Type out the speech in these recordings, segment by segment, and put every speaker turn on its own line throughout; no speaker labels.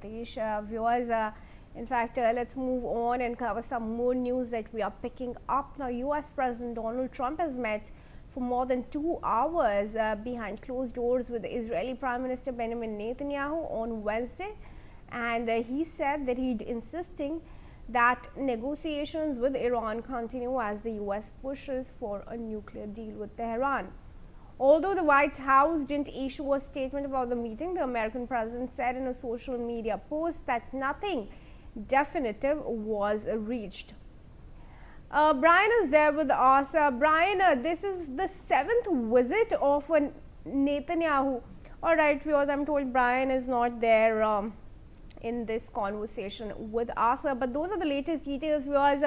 Nitesh. Viewers, in fact, let's move on and cover some more news that we are picking up. Now, US President Donald Trump has met for more than 2 hours behind closed doors with Israeli Prime Minister Benjamin Netanyahu on Wednesday. And he said that he'd insisting that negotiations with Iran continue as the US pushes for a nuclear deal with Tehran. Although the White House didn't issue a statement about the meeting, the American president said in a social media post that nothing definitive was reached. Brian is there with us. Brian, this is the 7th visit of Netanyahu. All right, viewers, I'm told Brian is not there in this conversation with us, but those are the latest details, viewers.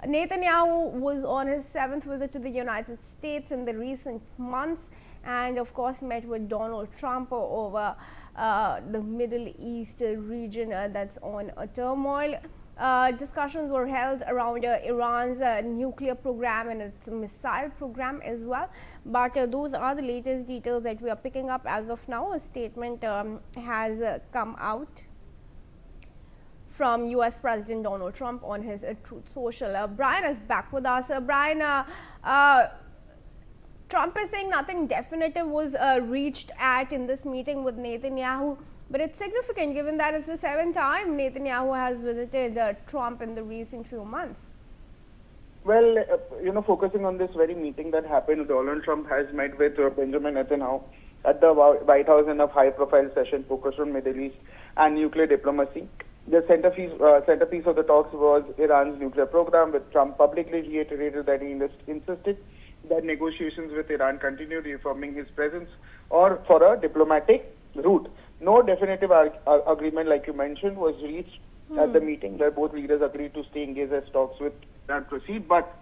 Netanyahu was on his 7th visit to the United States in the recent months and of course met with Donald Trump over the Middle East region that's on a turmoil. Discussions were held around Iran's nuclear program and its missile program as well. But those are the latest details that we are picking up as of now. A statement has come out from US President Donald Trump on his Truth Social. Brian is back with us. Brian, Trump is saying nothing definitive was reached at in this meeting with Netanyahu, but it's significant given that it's the 7th time Netanyahu has visited Trump in the recent few months.
Well, focusing on this very meeting that happened, Donald Trump has met with Benjamin Netanyahu at the White House in a high-profile session focused on Middle East and nuclear diplomacy. The centerpiece of the talks was Iran's nuclear program, with Trump publicly reiterated that he insisted that negotiations with Iran continue, reaffirming his presence or for a diplomatic route. No definitive agreement, like you mentioned, was reached at the meeting, where both leaders agreed to stay engaged as talks with Iran proceed, but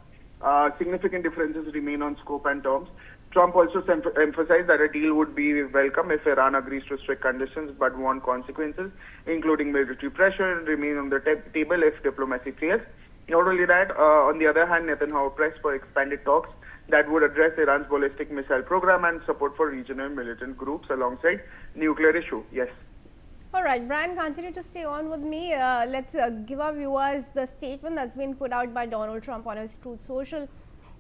significant differences remain on scope and terms. Trump also emphasized that a deal would be welcome if Iran agrees to strict conditions but warned consequences, including military pressure, and remain on the table if diplomacy fails. Not only that, on the other hand, Netanyahu pressed for expanded talks that would address Iran's ballistic missile program and support for regional militant groups alongside nuclear issue. Yes.
All right, Brian, continue to stay on with me. Let's give our viewers the statement that's been put out by Donald Trump on his Truth Social.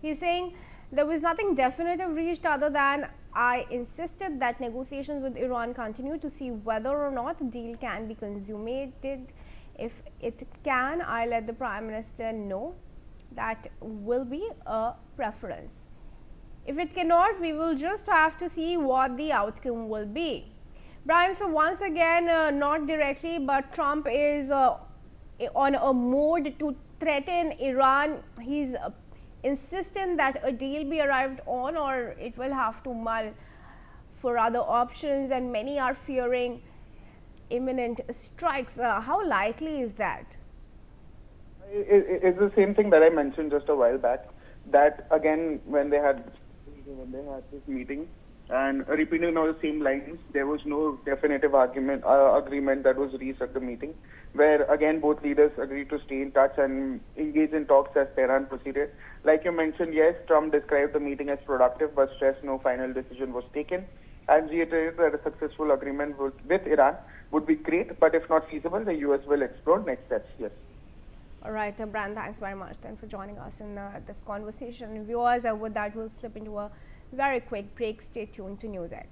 He's saying, there was nothing definitive reached other than I insisted that negotiations with Iran continue to see whether or not the deal can be consummated. If it can, I let the Prime Minister know. That will be a preference. If it cannot, we will just have to see what the outcome will be. Brian, so once again, not directly, but Trump is on a mode to threaten Iran. He's insistent that a deal be arrived on, or it will have to mull for other options, and many are fearing imminent strikes. How likely is that?
It's the same thing that I mentioned just a while back, that again when they had this meeting and repeating all the same lines, there was no definitive agreement that was reached at the meeting, where again both leaders agreed to stay in touch and engage in talks as Tehran proceeded. Like you mentioned, yes, Trump described the meeting as productive, but stressed no final decision was taken, and reiterated that a successful agreement with Iran would be great, but if not feasible, the US will explore next steps. Yes.
All right, Brian, thanks very much then for joining us in this conversation. Viewers, with that, we'll slip into a very quick break. Stay tuned to NewsX.